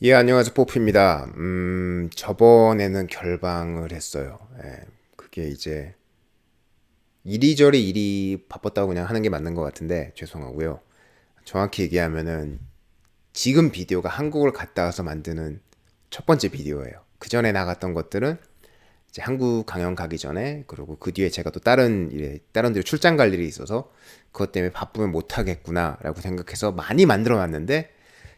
예, 안녕하세요. 뽀프입니다. 저번에는 결방을 했어요. 예, 그게 이제 이리저리 일이 바빴다고 그냥 하는 게 맞는 것 같은데 죄송하고요. 정확히 얘기하면은 지금 비디오가 한국을 갔다 와서 만드는 첫 번째 비디오예요. 그 전에 나갔던 것들은 이제 한국 강연 가기 전에, 그리고 그 뒤에 제가 또 다른 데로 출장 갈 일이 있어서 그것 때문에 바쁘면 못 하겠구나라고 생각해서 많이 만들어 놨는데,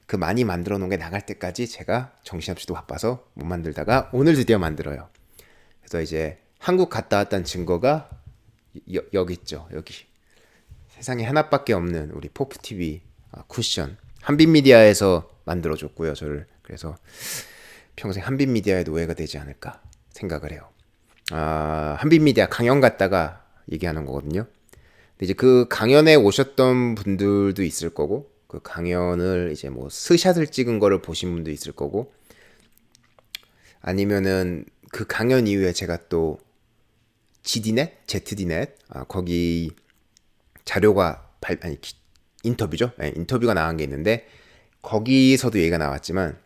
그 많이 만들어 놓은 게 나갈 때까지 제가 정신없이도 바빠서 못 만들다가 오늘 드디어 만들어요. 그래서 이제 한국 갔다 왔다는 증거가 여기 있죠. 여기 세상에 하나밖에 없는 우리 포프 TV 쿠션 한빛미디어에서 만들어줬고요. 저를. 그래서 평생 한빛미디어의 노예가 되지 않을까 생각을 해요. 한빛미디어 강연 갔다가 얘기하는 거거든요. 근데 이제 그 강연에 오셨던 분들도 있을 거고, 그 강연을 이제 뭐 스샷을 찍은 거를 보신 분도 있을 거고, 아니면은 그 강연 이후에 제가 또 GDnet, ZDnet, 거기 자료가 인터뷰죠. 네, 인터뷰가 나온 게 있는데 거기서도 얘기가 나왔지만,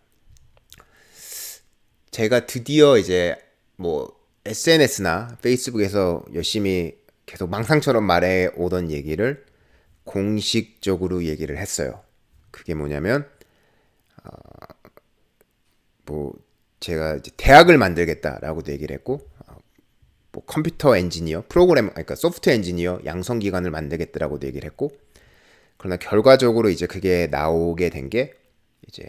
제가 드디어 이제 뭐 SNS나 페이스북에서 열심히 계속 망상처럼 말해 오던 얘기를 공식적으로 얘기를 했어요. 그게 뭐냐면 뭐 제가 이제 대학을 만들겠다라고도 얘기를 했고, 뭐 컴퓨터 엔지니어, 그러니까 소프트웨어 엔지니어 양성 기관을 만들겠다라고도 얘기를 했고, 그러나 결과적으로 이제 그게 나오게 된 게 이제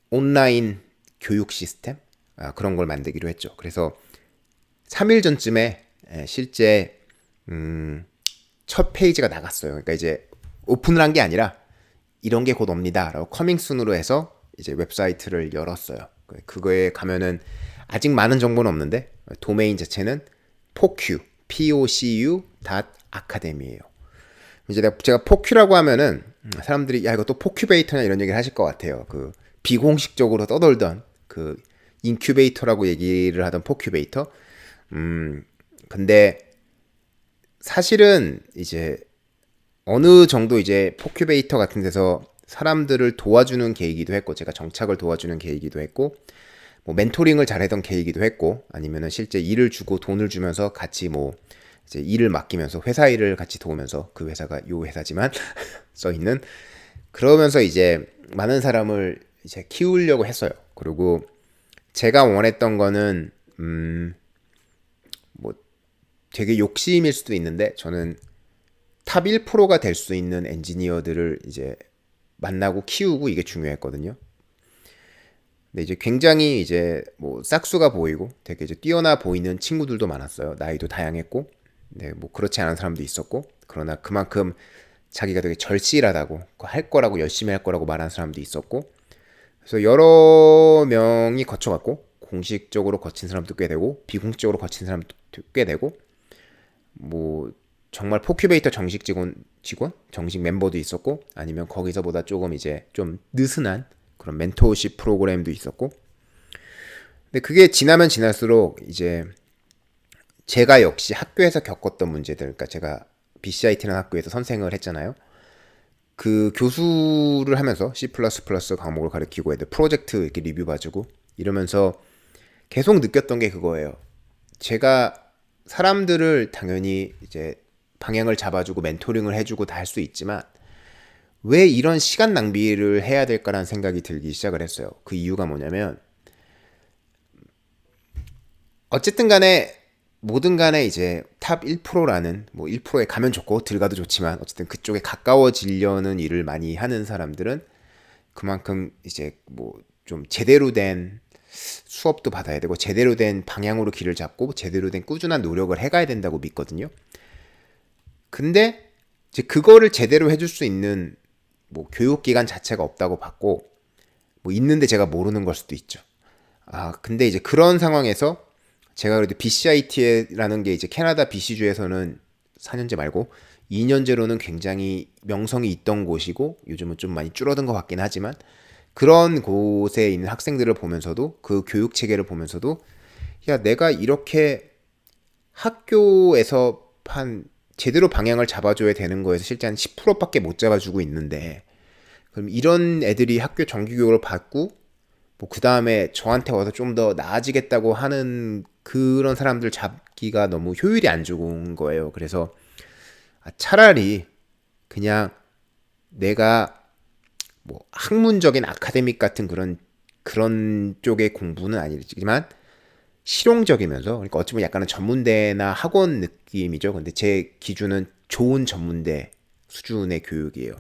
온라인 교육 시스템, 그런 걸 만들기로 했죠. 그래서 3일 전쯤에 실제 첫 페이지가 나갔어요. 그러니까 이제 오픈을 한 게 아니라 이런 게 곧 옵니다라고 커밍순으로 해서 이제 웹사이트를 열었어요. 그거에 가면은 아직 많은 정보는 없는데 도메인 자체는 포큐, pocu academy예요. 이제 제가 포큐라고 하면은 사람들이 야 이거 또 포큐베이터냐 이런 얘기를 하실 것 같아요. 그 비공식적으로 떠돌던 그 인큐베이터라고 얘기를 하던 포큐베이터. 근데 사실은 이제 어느 정도 이제 포큐베이터 같은 데서 사람들을 도와주는 계이기도 했고, 제가 정착을 도와주는 계이기도 했고, 뭐 멘토링을 잘하던 계이기도 했고, 아니면은 실제 일을 주고 돈을 주면서 같이 뭐 이제 일을 맡기면서 회사 일을 같이 도우면서, 그 회사가 요 회사지만 써 있는, 그러면서 이제 많은 사람을 이제 키우려고 했어요. 그리고 제가 원했던 거는 뭐 되게 욕심일 수도 있는데, 저는 탑 1%가 될 수 있는 엔지니어들을 이제 만나고 키우고, 이게 중요했거든요. 근데 이제 굉장히 이제 뭐 싹수가 보이고 되게 이제 뛰어나 보이는 친구들도 많았어요. 나이도 다양했고, 네, 뭐 그렇지 않은 사람도 있었고, 그러나 그만큼 자기가 되게 절실하다고, 할 거라고, 열심히 할 거라고 말하는 사람도 있었고, 그래서 여러 명이 거쳐갔고, 공식적으로 거친 사람도 꽤 되고 비공식적으로 거친 사람도 꽤 되고, 뭐 정말 포큐베이터 직원 정식 멤버도 있었고, 아니면 거기서보다 조금 이제 좀 느슨한 그런 멘토십 프로그램도 있었고. 근데 그게 지나면 지날수록 이제 제가 역시 학교에서 겪었던 문제들, 그러니까 제가 BCIT라는 학교에서 선생을 했잖아요. 그 교수를 하면서 C++ 과목을 가르치고 애들 프로젝트 이렇게 리뷰 봐주고 이러면서 계속 느꼈던 게 그거예요. 제가 사람들을 당연히 이제 방향을 잡아주고 멘토링을 해주고 다 할 수 있지만, 왜 이런 시간 낭비를 해야 될까라는 생각이 들기 시작을 했어요. 그 이유가 뭐냐면, 어쨌든 간에 뭐든 간에 이제 탑 1%라는, 뭐 1%에 가면 좋고 들어가도 좋지만 어쨌든 그쪽에 가까워지려는 일을 많이 하는 사람들은 그만큼 이제 뭐 좀 제대로 된 수업도 받아야 되고, 제대로 된 방향으로 길을 잡고 제대로 된 꾸준한 노력을 해가야 된다고 믿거든요. 근데 이제 그거를 제대로 해줄 수 있는 뭐 교육기관 자체가 없다고 봤고, 뭐 있는데 제가 모르는 걸 수도 있죠. 근데 이제 그런 상황에서 제가 그래도 BCIT라는 게 이제 캐나다 BC주에서는 4년제 말고 2년제로는 굉장히 명성이 있던 곳이고, 요즘은 좀 많이 줄어든 것 같긴 하지만, 그런 곳에 있는 학생들을 보면서도, 그 교육 체계를 보면서도, 야, 내가 이렇게 학교에서 한 제대로 방향을 잡아줘야 되는 거에서 실제 한 10%밖에 못 잡아주고 있는데, 그럼 이런 애들이 학교 정규 교육을 받고 뭐 그 다음에 저한테 와서 좀 더 나아지겠다고 하는 그런 사람들 잡기가 너무 효율이 안 좋은 거예요. 그래서 차라리 그냥 내가 뭐 학문적인 아카데믹 같은 그런 쪽의 공부는 아니지만 실용적이면서, 그러니까 어찌 보면 약간은 전문대나 학원 느낌이죠. 근데 제 기준은 좋은 전문대 수준의 교육이에요.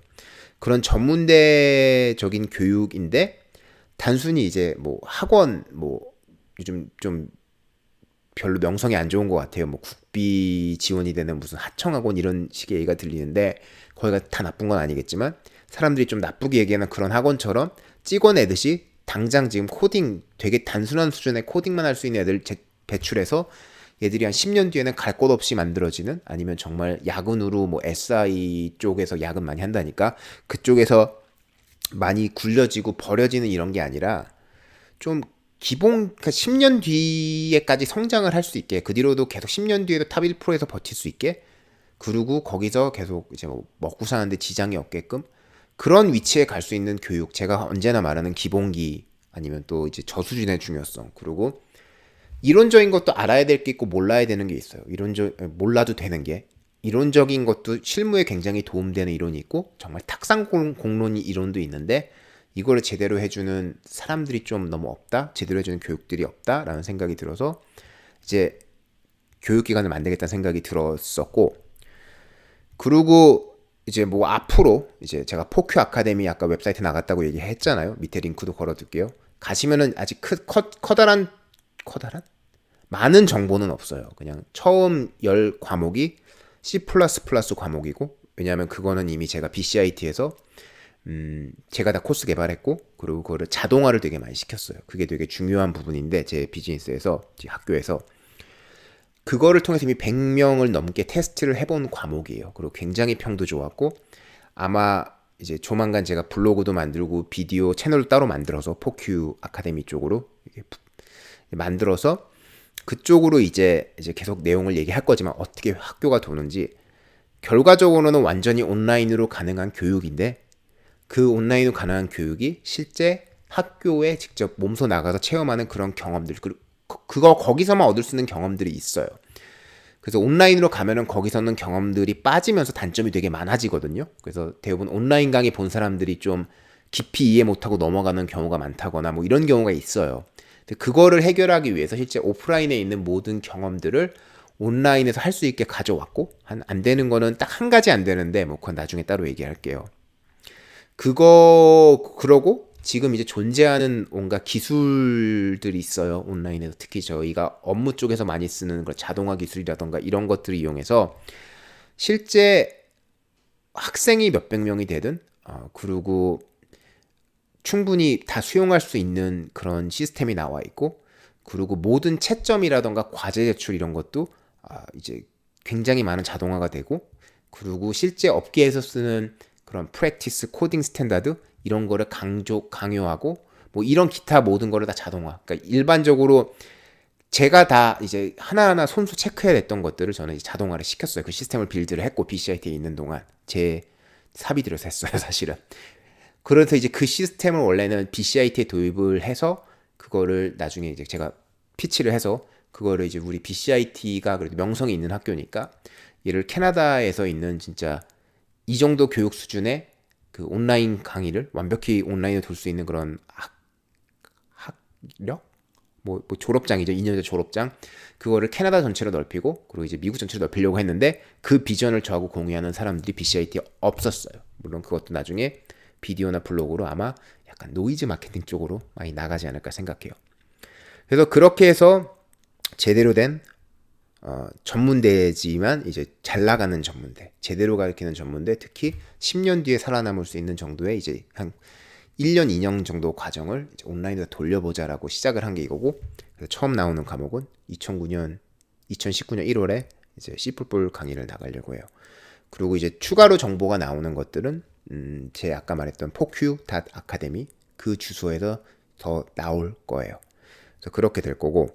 그런 전문대적인 교육인데 단순히 이제 뭐 학원 뭐 요즘 좀 별로 명성이 안 좋은 것 같아요. 뭐 국비 지원이 되는 무슨 하청학원 이런 식의 얘기가 들리는데 거기가 다 나쁜 건 아니겠지만 사람들이 좀 나쁘게 얘기하는 그런 학원처럼 찍어내듯이 당장 지금 코딩 되게 단순한 수준의 코딩만 할 수 있는 애들 배출해서 얘들이 한 10년 뒤에는 갈 곳 없이 만들어지는, 아니면 정말 야근으로 뭐 SI 쪽에서 야근 많이 한다니까 그쪽에서 많이 굴려지고 버려지는 이런 게 아니라 좀 기본, 그러니까 10년 뒤에까지 성장을 할 수 있게, 그 뒤로도 계속 10년 뒤에도 탑 1%에서 버틸 수 있게, 그리고 거기서 계속 이제 뭐 먹고 사는데 지장이 없게끔 그런 위치에 갈 수 있는 교육, 제가 언제나 말하는 기본기, 아니면 또 이제 저수준의 중요성, 그리고 이론적인 것도 알아야 될 게 있고 몰라야 되는 게 있어요. 몰라도 되는 게, 이론적인 것도 실무에 굉장히 도움되는 이론이 있고 정말 탁상 공론이 이론도 있는데 이거를 제대로 해주는 사람들이 좀 너무 없다, 제대로 해주는 교육들이 없다라는 생각이 들어서 이제 교육기관을 만들겠다는 생각이 들었었고, 그리고 이제 뭐 앞으로 이제 제가 포큐 아카데미 아까 웹사이트 나갔다고 얘기했잖아요. 밑에 링크도 걸어둘게요. 가시면은 아직 커다란 많은 정보는 없어요. 그냥 처음 10과목이 C++ 과목이고, 왜냐하면 그거는 이미 제가 BCIT에서 제가 다 코스 개발했고, 그리고 그거를 자동화를 되게 많이 시켰어요. 그게 되게 중요한 부분인데 제 비즈니스에서, 제 학교에서 그거를 통해서 이미 100명을 넘게 테스트를 해본 과목이에요. 그리고 굉장히 평도 좋았고, 아마 이제 조만간 제가 블로그도 만들고 비디오 채널도 따로 만들어서 포큐 아카데미 쪽으로 만들어서 그쪽으로 이제 계속 내용을 얘기할 거지만, 어떻게 학교가 도는지 결과적으로는 완전히 온라인으로 가능한 교육인데, 그 온라인으로 가능한 교육이 실제 학교에 직접 몸소 나가서 체험하는 그런 경험들, 그거 거기서만 얻을 수 있는 경험들이 있어요. 그래서 온라인으로 가면은 거기서는 경험들이 빠지면서 단점이 되게 많아지거든요. 그래서 대부분 온라인 강의 본 사람들이 좀 깊이 이해 못하고 넘어가는 경우가 많다거나 뭐 이런 경우가 있어요. 근데 그거를 해결하기 위해서 실제 오프라인에 있는 모든 경험들을 온라인에서 할 수 있게 가져왔고, 안 되는 거는 딱 한 가지 안 되는데 뭐 그건 나중에 따로 얘기할게요. 그러고 지금 이제 존재하는 온갖 기술들이 있어요. 온라인에서 특히 저희가 업무 쪽에서 많이 쓰는 걸 자동화 기술이라던가 이런 것들을 이용해서 실제 학생이 몇백 명이 되든 그리고 충분히 다 수용할 수 있는 그런 시스템이 나와 있고, 그리고 모든 채점이라던가 과제 제출 이런 것도 이제 굉장히 많은 자동화가 되고, 그리고 실제 업계에서 쓰는 그런 프랙티스 코딩 스탠다드 이런 거를 강요하고 뭐 이런 기타 모든 거를 다 자동화. 그러니까 일반적으로 제가 다 이제 하나하나 손수 체크해야 됐던 것들을 저는 이제 자동화를 시켰어요. 그 시스템을 빌드를 했고, BCIT에 있는 동안 제 사비 들여서 했어요, 사실은. 그래서 이제 그 시스템을 원래는 BCIT에 도입을 해서 그거를 나중에 이제 제가 피치를 해서 그거를 이제 우리 BCIT가 그래도 명성이 있는 학교니까 얘를 캐나다에서 있는 진짜 이 정도 교육 수준의 그 온라인 강의를 완벽히 온라인에 둘 수 있는 그런 학력? 뭐 졸업장이죠. 2년제 졸업장. 그거를 캐나다 전체로 넓히고, 그리고 이제 미국 전체로 넓히려고 했는데 그 비전을 저하고 공유하는 사람들이 BCIT에 없었어요. 물론 그것도 나중에 비디오나 블로그로 아마 약간 노이즈 마케팅 쪽으로 많이 나가지 않을까 생각해요. 그래서 그렇게 해서 제대로 된 전문대지만 이제 잘 나가는 전문대, 제대로 가르치는 전문대, 특히 10년 뒤에 살아남을 수 있는 정도의 이제 한 1년, 2년 정도 과정을 이제 온라인으로 돌려보자라고 시작을 한 게 이거고, 그래서 처음 나오는 과목은 2019년 1월에 이제 C++ 강의를 나가려고 해요. 그리고 이제 추가로 정보가 나오는 것들은 제 아까 말했던 포큐 아카데미 그 주소에서 더 나올 거예요. 그래서 그렇게 될 거고,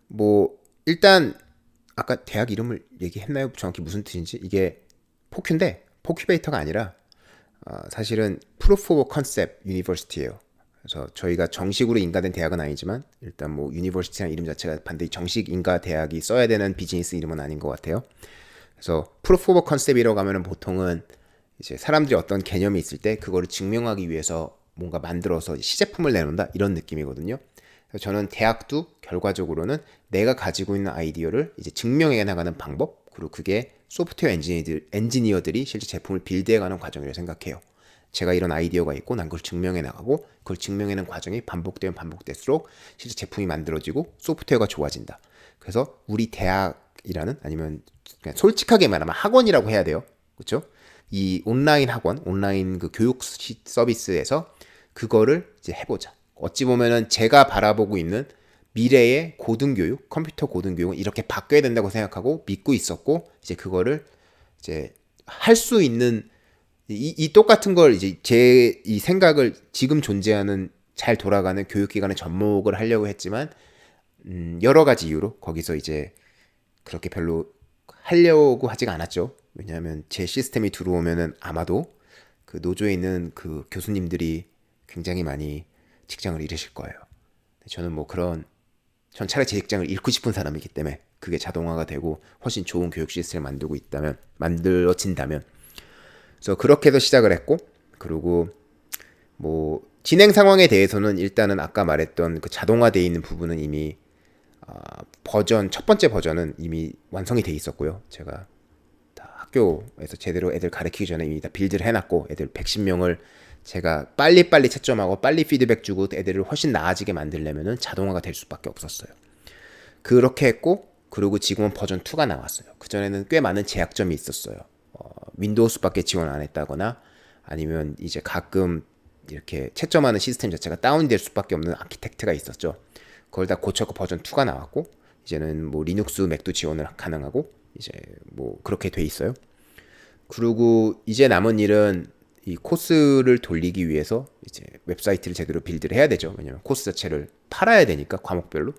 뭐 일단 아까 대학 이름을 얘기했나요? 정확히 무슨 뜻인지. 이게 포큐인데 포큐베이터가 아니라 사실은 프루프 오브 컨셉 유니버시티예요. 그래서 저희가 정식으로 인가된 대학은 아니지만 일단 뭐 유니버시티라는 이름 자체가 반드시 정식 인가 대학이 써야 되는 비즈니스 이름은 아닌 것 같아요. 그래서 프루프 오브 컨셉이라고 하면은 보통은 이제 사람들이 어떤 개념이 있을 때 그거를 증명하기 위해서 뭔가 만들어서 시제품을 내놓는다 이런 느낌이거든요. 그래서 저는 대학도 결과적으로는 내가 가지고 있는 아이디어를 이제 증명해 나가는 방법, 그리고 그게 소프트웨어 엔지니어들이 실제 제품을 빌드해가는 과정이라고 생각해요. 제가 이런 아이디어가 있고 난 그걸 증명해 나가고 그걸 증명해내는 과정이 반복되면 반복될수록 실제 제품이 만들어지고 소프트웨어가 좋아진다. 그래서 우리 대학이라는, 아니면 그냥 솔직하게 말하면 학원이라고 해야 돼요. 그렇죠? 이 온라인 학원, 온라인 그 교육 서비스에서 그거를 이제 해보자. 어찌 보면은 제가 바라보고 있는 미래의 고등교육, 컴퓨터 고등교육은 이렇게 바뀌어야 된다고 생각하고 믿고 있었고, 이제 그거를 이제 할 수 있는 이 똑같은 걸 이제 제 이 생각을 지금 존재하는 잘 돌아가는 교육기관에 접목을 하려고 했지만 여러 가지 이유로 거기서 이제 그렇게 별로 하려고 하지가 않았죠. 왜냐하면 제 시스템이 들어오면은 아마도 그 노조에 있는 그 교수님들이 굉장히 많이 직장을 잃으실 거예요. 저는 뭐 그런, 전 차라리 제 직장을 잃고 싶은 사람이기 때문에 그게 자동화가 되고 훨씬 좋은 교육 시스템을 만들어진다면. 그래서 그렇게 해서 시작을 했고, 그리고 뭐 진행 상황에 대해서는 일단은 아까 말했던 그 자동화되어 있는 부분은 이미 첫 번째 버전은 이미 완성이 돼 있었고요. 제가 다 학교에서 제대로 애들 가르치기 전에 이미 다 빌드를 해놨고, 애들 110명을 제가 빨리빨리 채점하고 빨리 피드백 주고 애들을 훨씬 나아지게 만들려면은 자동화가 될 수밖에 없었어요. 그렇게 했고, 그리고 지금은 버전 2가 나왔어요. 그전에는 꽤 많은 제약점이 있었어요. 윈도우스밖에 지원 안 했다거나, 아니면 이제 가끔 이렇게 채점하는 시스템 자체가 다운될 수밖에 없는 아키텍트가 있었죠. 그걸 다 고쳤고 버전 2가 나왔고, 이제는 뭐 리눅스, 맥도 지원을 가능하고, 이제 뭐 그렇게 돼 있어요. 그리고 이제 남은 일은 이 코스를 돌리기 위해서 이제 웹사이트를 제대로 빌드를 해야 되죠. 왜냐면 코스 자체를 팔아야 되니까, 과목별로.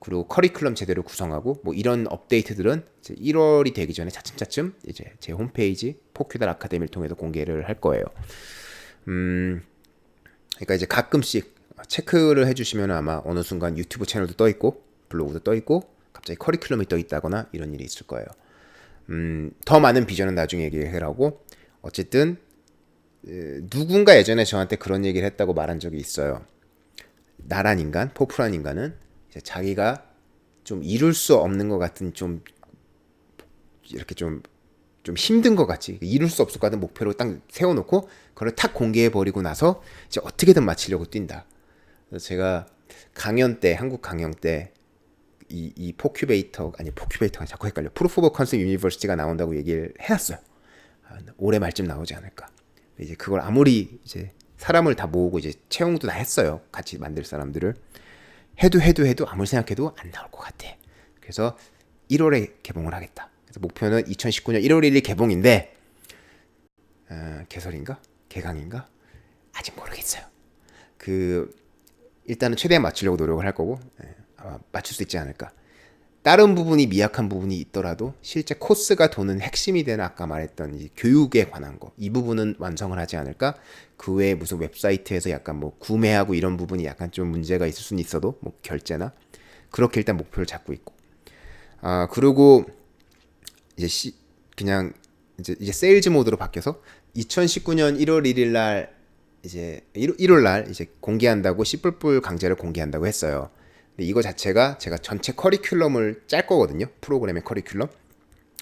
그리고 커리큘럼 제대로 구성하고, 뭐 이런 업데이트들은 이제 1월이 되기 전에 차츰차츰 이제 제 홈페이지 포큐달 아카데미를 통해서 공개를 할 거예요. 그러니까 이제 가끔씩 체크를 해주시면 아마 어느 순간 유튜브 채널도 떠 있고 블로그도 떠 있고 갑자기 커리큘럼이 떠 있다거나 이런 일이 있을 거예요. 더 많은 비전은 나중에 얘기하라고. 어쨌든 누군가 예전에 저한테 그런 얘기를 했다고 말한 적이 있어요. 나란 인간, 포프란 인간은 이제 자기가 좀 이룰 수 없는 것 같은, 좀 이렇게 좀 힘든 것 같이 이룰 수 없을 것 같은 목표를 딱 세워놓고 그걸 탁 공개해버리고 나서 이제 어떻게든 마치려고 뛴다. 그래서 제가 강연 때, 한국 강연 때 이 포큐베이터가 자꾸 헷갈려. 프루프 오브 컨셉 유니버시티가 나온다고 얘기를 해놨어요. 올해 말쯤 나오지 않을까. 이제 그걸 아무리 이제 사람을 다 모으고 이제 채용도 다 했어요. 같이 만들 사람들을 해도 아무리 생각해도 안 나올 것 같아. 그래서 1월에 개봉을 하겠다. 그래서 목표는 2019년 1월 1일 개봉인데 개설인가? 개강인가? 아직 모르겠어요. 일단은 최대한 맞추려고 노력을 할 거고, 아마 맞출 수 있지 않을까. 다른 부분이 미약한 부분이 있더라도 실제 코스가 도는 핵심이 되는 아까 말했던 이 교육에 관한 거, 이 부분은 완성을 하지 않을까. 그 외에 무슨 웹사이트에서 약간 뭐 구매하고 이런 부분이 약간 좀 문제가 있을 수는 있어도 뭐 결제나 그렇게 일단 목표를 잡고 있고, 그리고 이제 그냥 이제 세일즈 모드로 바뀌어서 2019년 1월 1일 날 이제 1월 날 이제 공개한다고 씨뿔뿔 강좌를 공개한다고 했어요. 근데 이거 자체가 제가 전체 커리큘럼을 짤 거거든요. 프로그램의 커리큘럼.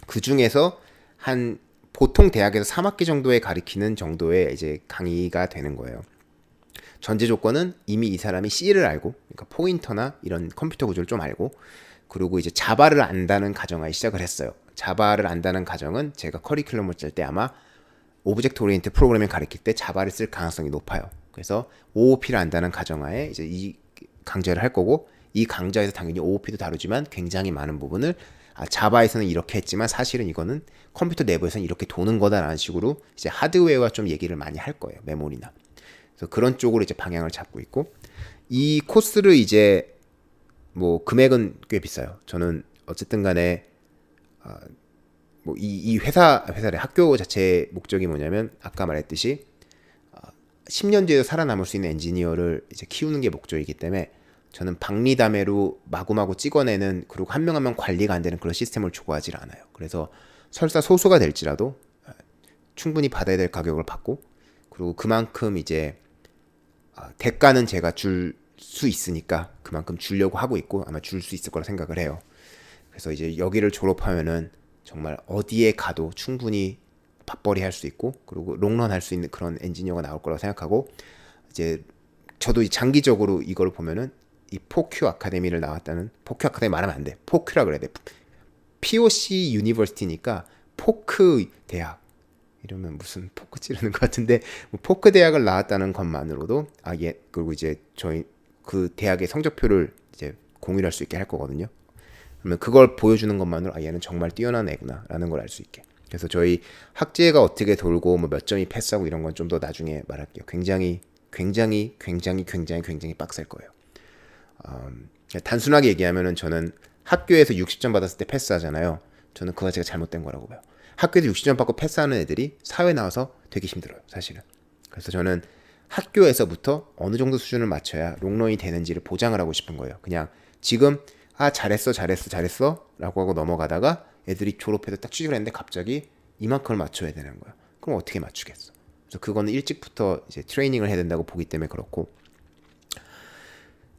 그 중에서 한 보통 대학에서 3학기 정도에 가리키는 정도의 이제 강의가 되는 거예요. 전제 조건은 이미 이 사람이 C를 알고, 그러니까 포인터나 이런 컴퓨터 구조를 좀 알고, 그리고 이제 자바를 안다는 가정하에 시작을 했어요. 자바를 안다는 가정은 제가 커리큘럼을 짤 때 아마 오브젝트 오리엔트 프로그래밍 가르칠 때 자바를 쓸 가능성이 높아요. 그래서 OOP를 안다는 가정하에 이제 이 강좌를 할 거고, 이 강좌에서 당연히 OOP도 다루지만 굉장히 많은 부분을 자바에서는 이렇게 했지만 사실은 이거는 컴퓨터 내부에서는 이렇게 도는 거다라는 식으로 이제 하드웨어와 좀 얘기를 많이 할 거예요. 메모리나. 그래서 그런 쪽으로 이제 방향을 잡고 있고, 이 코스를 이제 뭐 금액은 꽤 비싸요. 저는 어쨌든 간에 뭐 이 회사의 학교 자체의 목적이 뭐냐면 아까 말했듯이 10년 뒤에도 살아남을 수 있는 엔지니어를 이제 키우는 게 목적이기 때문에 저는 박리담회로 마구마구 찍어내는 그리고 한 명 한 명 관리가 안 되는 그런 시스템을 좋아하지 않아요. 그래서 설사 소수가 될지라도 충분히 받아야 될 가격을 받고 그리고 그만큼 이제 대가는 제가 줄 수 있으니까 그만큼 주려고 하고 있고 아마 줄 수 있을 거라 생각을 해요. 그래서 이제 여기를 졸업하면은 정말 어디에 가도 충분히 밥벌이 할 수 있고 그리고 롱런 할 수 있는 그런 엔지니어가 나올 거라고 생각하고 이제 저도 장기적으로 이걸 보면은 이 포큐 아카데미를 나왔다는 포큐 아카데미 말하면 안 돼. 포큐라 그래야 돼. POC 유니버시티니까 포크 대학 이러면 무슨 포크 찌르는 것 같은데 뭐 포크 대학을 나왔다는 것만으로도 그리고 이제 저희 그 대학의 성적표를 이제 공유할 수 있게 할 거거든요. 그러면 그걸 보여주는 것만으로 얘는 정말 뛰어난 애구나라는 걸 알 수 있게. 그래서 저희 학제가 어떻게 돌고 뭐 몇 점이 패스하고 이런 건 좀 더 나중에 말할게요. 굉장히 빡셀 거예요. 단순하게 얘기하면은 저는 학교에서 60점 받았을 때 패스하잖아요. 저는 그거 자체가 잘못된 거라고 봐요. 학교에서 60점 받고 패스하는 애들이 사회 나와서 되게 힘들어요, 사실은. 그래서 저는 학교에서부터 어느 정도 수준을 맞춰야 롱런이 되는지를 보장을 하고 싶은 거예요. 그냥 지금 잘했어 라고 하고 넘어가다가 애들이 졸업해서 딱 취직을 했는데 갑자기 이만큼을 맞춰야 되는 거야. 그럼 어떻게 맞추겠어? 그래서 그거는 일찍부터 이제 트레이닝을 해야 된다고 보기 때문에 그렇고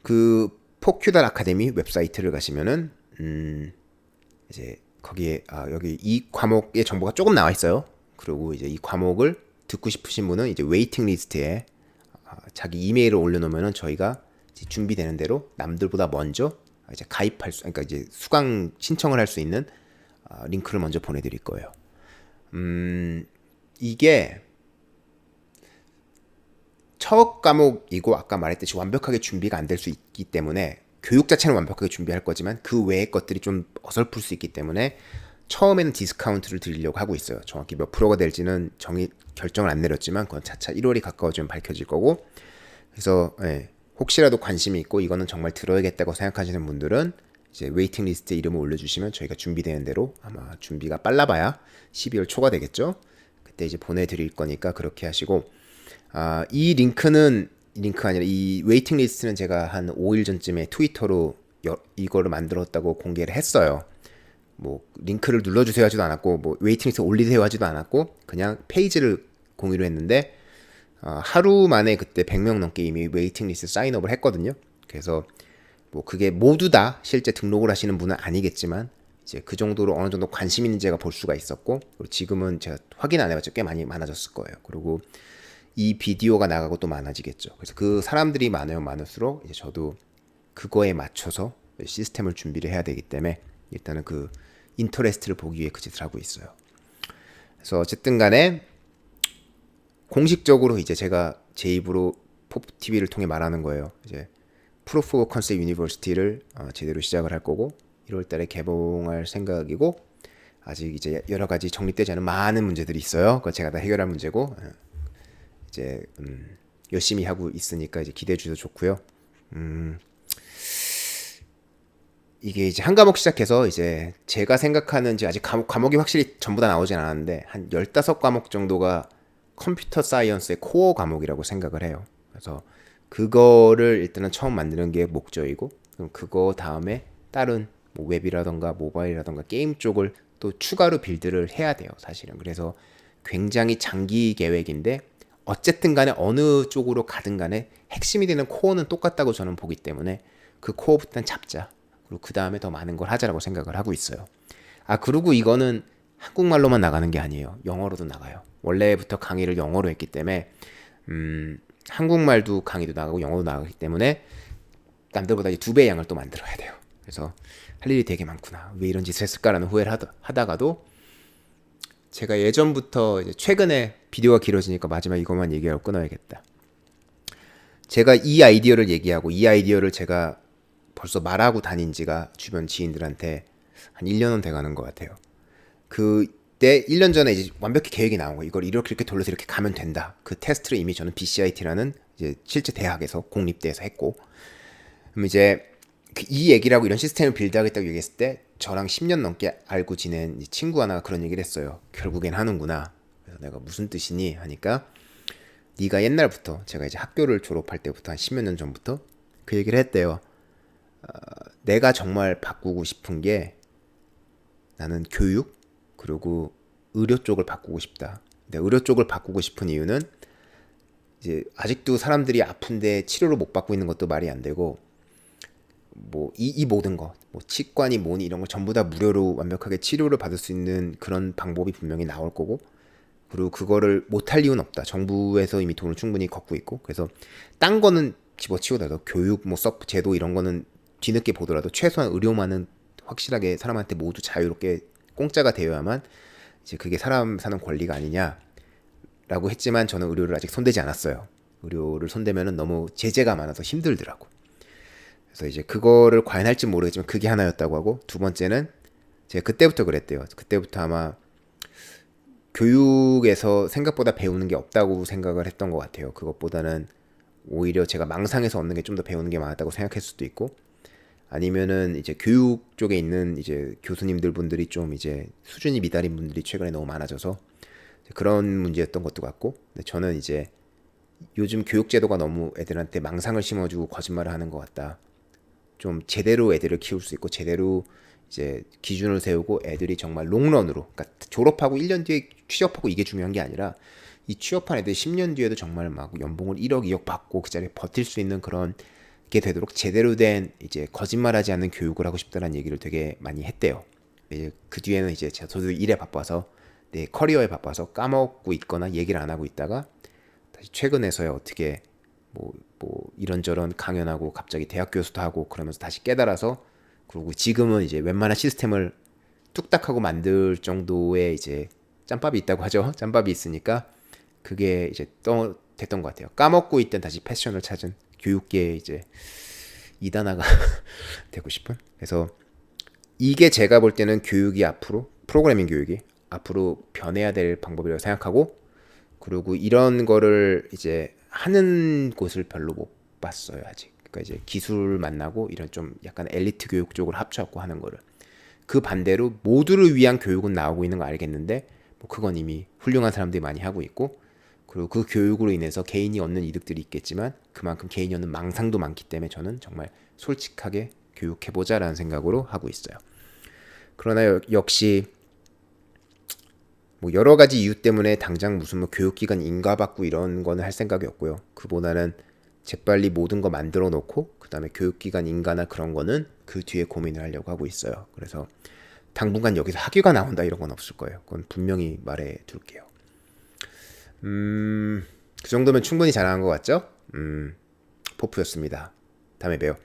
그 포큐달 아카데미 웹사이트를 가시면은 이제 거기에 여기 이 과목의 정보가 조금 나와 있어요. 그리고 이제 이 과목을 듣고 싶으신 분은 이제 웨이팅 리스트에 자기 이메일을 올려놓으면은 저희가 이제 준비되는 대로 남들보다 먼저 이제 그러니까 이제 수강 신청을 할 수 있는 링크를 먼저 보내드릴 거예요. 이게 첫 과목이고 아까 말했듯이 완벽하게 준비가 안 될 수 있기 때문에 교육 자체는 완벽하게 준비할 거지만 그 외의 것들이 좀 어설플 수 있기 때문에 처음에는 디스카운트를 드리려고 하고 있어요. 정확히 몇 프로가 될지는 결정을 안 내렸지만 그건 차차 1월이 가까워지면 밝혀질 거고 그래서 혹시라도 관심이 있고 이거는 정말 들어야겠다고 생각하시는 분들은 이제 웨이팅 리스트에 이름을 올려주시면 저희가 준비되는 대로 아마 준비가 빨라봐야 12월 초가 되겠죠. 그때 이제 보내드릴 거니까 그렇게 하시고 이 링크가 아니라 이 웨이팅 리스트는 제가 한 5일 전쯤에 트위터로 이거를 만들었다고 공개를 했어요. 뭐 링크를 눌러주세요 하지도 않았고 뭐 웨이팅 리스트 올리세요 하지도 않았고 그냥 페이지를 공유를 했는데 하루 만에 그때 100명 넘게 이미 웨이팅 리스트 사인업을 했거든요. 그래서 뭐 그게 모두 다 실제 등록을 하시는 분은 아니겠지만 이제 그 정도로 어느 정도 관심 있는 제가 볼 수가 있었고 그리고 지금은 제가 확인 안 해봤죠. 꽤 많아졌을 거예요. 그리고 이 비디오가 나가고 또 많아지겠죠. 그래서 그 사람들이 많으면 많을수록 이제 저도 그거에 맞춰서 시스템을 준비를 해야 되기 때문에 일단은 그 인터레스트를 보기 위해 그 짓을 하고 있어요. 그래서 어쨌든 간에 공식적으로 이제 제가 제 입으로 팝TV를 통해 말하는 거예요. 이제 프로프 오브 컨셉트 유니버시티를 제대로 시작을 할 거고 1월 달에 개봉할 생각이고 아직 이제 여러 가지 정립되지 않은 많은 문제들이 있어요. 그거 제가 다 해결할 문제고 이제 열심히 하고 있으니까 이제 기대해 주셔도 좋고요. 이게 이제 한 과목 시작해서 이제 제가 생각하는 이제 아직 과목이 확실히 전부 다 나오진 않았는데 한 15과목 정도가 컴퓨터 사이언스의 코어 과목이라고 생각을 해요. 그래서 그거를 일단은 처음 만드는 게 목적이고 그럼 그거 다음에 다른 뭐 웹이라던가 모바일이라던가 게임 쪽을 또 추가로 빌드를 해야 돼요, 사실은. 그래서 굉장히 장기 계획인데 어쨌든 간에 어느 쪽으로 가든 간에 핵심이 되는 코어는 똑같다고 저는 보기 때문에 그 코어부터 잡자. 그리고 그 다음에 더 많은 걸 하자라고 생각을 하고 있어요. 그리고 이거는 한국말로만 나가는 게 아니에요. 영어로도 나가요. 원래부터 강의를 영어로 했기 때문에 한국말도 강의도 나가고 영어도 나가기 때문에 남들보다 2배의 양을 또 만들어야 돼요. 그래서 할 일이 되게 많구나. 왜 이런 짓을 했을까라는 후회를 하다가도 제가 예전부터 이제 최근에 비디오가 길어지니까 마지막 이것만 얘기하고 끊어야겠다. 제가 이 아이디어를 얘기하고 이 아이디어를 제가 벌써 말하고 다닌 지가 주변 지인들한테 한 1년은 돼가는 것 같아요. 그때 1년 전에 이제 완벽히 계획이 나온 거예요. 이걸 이렇게 돌려서 이렇게 가면 된다. 그 테스트를 이미 저는 BCIT라는 이제 실제 대학에서 공립대에서 했고, 그럼 이제 이 얘기라고 이런 시스템을 빌드하겠다고 얘기했을 때 저랑 10년 넘게 알고 지낸 이 친구 하나가 그런 얘기를 했어요. 결국엔 하는구나. 그래서 내가 무슨 뜻이니 하니까 네가 옛날부터 제가 이제 학교를 졸업할 때부터 한 10여 년 전부터 그 얘기를 했대요. 내가 정말 바꾸고 싶은 게 나는 교육 그리고 의료 쪽을 바꾸고 싶다. 근데 의료 쪽을 바꾸고 싶은 이유는 이제 아직도 사람들이 아픈데 치료를 못 받고 있는 것도 말이 안 되고 뭐 이 모든 거, 뭐 치과니 뭐니 이런 거 전부 다 무료로 완벽하게 치료를 받을 수 있는 그런 방법이 분명히 나올 거고 그리고 그거를 못할 이유는 없다. 정부에서 이미 돈을 충분히 걷고 있고 그래서 딴 거는 집어치우더라도 교육 뭐 서브 제도 이런 거는 뒤늦게 보더라도 최소한 의료만은 확실하게 사람한테 모두 자유롭게 공짜가 되어야만 이제 그게 사람 사는 권리가 아니냐라고 했지만 저는 의료를 아직 손대지 않았어요. 의료를 손대면은 너무 제재가 많아서 힘들더라고. 그래서 이제 그거를 과연 할지 모르겠지만 그게 하나였다고 하고 두 번째는 제가 그때부터 그랬대요. 그때부터 아마 교육에서 생각보다 배우는 게 없다고 생각을 했던 것 같아요. 그것보다는 오히려 제가 망상에서 얻는 게 좀 더 배우는 게 많았다고 생각할 수도 있고 아니면은 이제 교육 쪽에 있는 이제 교수님들 분들이 좀 이제 수준이 미달인 분들이 최근에 너무 많아져서 그런 문제였던 것도 같고 근데 저는 이제 요즘 교육 제도가 너무 애들한테 망상을 심어주고 거짓말을 하는 것 같다. 좀 제대로 애들을 키울 수 있고 제대로 이제 기준을 세우고 애들이 정말 롱런으로 그러니까 졸업하고 1년 뒤에 취업하고 이게 중요한 게 아니라 이 취업한 애들이 10년 뒤에도 정말 막 연봉을 1억 2억 받고 그 자리에 버틸 수 있는 그런 게 되도록 제대로 된 이제 거짓말하지 않는 교육을 하고 싶다는 얘기를 되게 많이 했대요. 그 뒤에는 이제 저도 일에 바빠서 내 커리어에 바빠서 까먹고 있거나 얘기를 안 하고 있다가 다시 최근에서야 어떻게 뭐 이런저런 강연하고 갑자기 대학 교수도 하고 그러면서 다시 깨달아서 그리고 지금은 이제 웬만한 시스템을 뚝딱 하고 만들 정도의 이제 짬밥이 있다고 하죠. 짬밥이 있으니까 그게 이제 됐던 것 같아요. 까먹고 있던 다시 패션을 찾은 교육계의 이제 이단아가 되고 싶은. 그래서 이게 제가 볼 때는 교육이 앞으로 프로그래밍 교육이 앞으로 변해야 될 방법이라고 생각하고 그리고 이런 거를 이제 하는 곳을 별로 못 봤어요 아직. 그러니까 이제 기술 만나고 이런 좀 약간 엘리트 교육 쪽으로 합쳐갖고 하는 거를 그 반대로 모두를 위한 교육은 나오고 있는 거 알겠는데 뭐 그건 이미 훌륭한 사람들이 많이 하고 있고 그리고 그 교육으로 인해서 개인이 얻는 이득들이 있겠지만 그만큼 개인이 얻는 망상도 많기 때문에 저는 정말 솔직하게 교육해보자라는 생각으로 하고 있어요. 그러나 역시 뭐 여러 가지 이유 때문에 당장 무슨 뭐 교육기관 인가받고 이런 거는 할 생각이 없고요. 그보다는 재빨리 모든 거 만들어 놓고 그 다음에 교육기관 인가나 그런 거는 그 뒤에 고민을 하려고 하고 있어요. 그래서 당분간 여기서 학위가 나온다 이런 건 없을 거예요. 그건 분명히 말해 둘게요. 그 정도면 충분히 잘한 것 같죠? 포프였습니다. 다음에 봬요.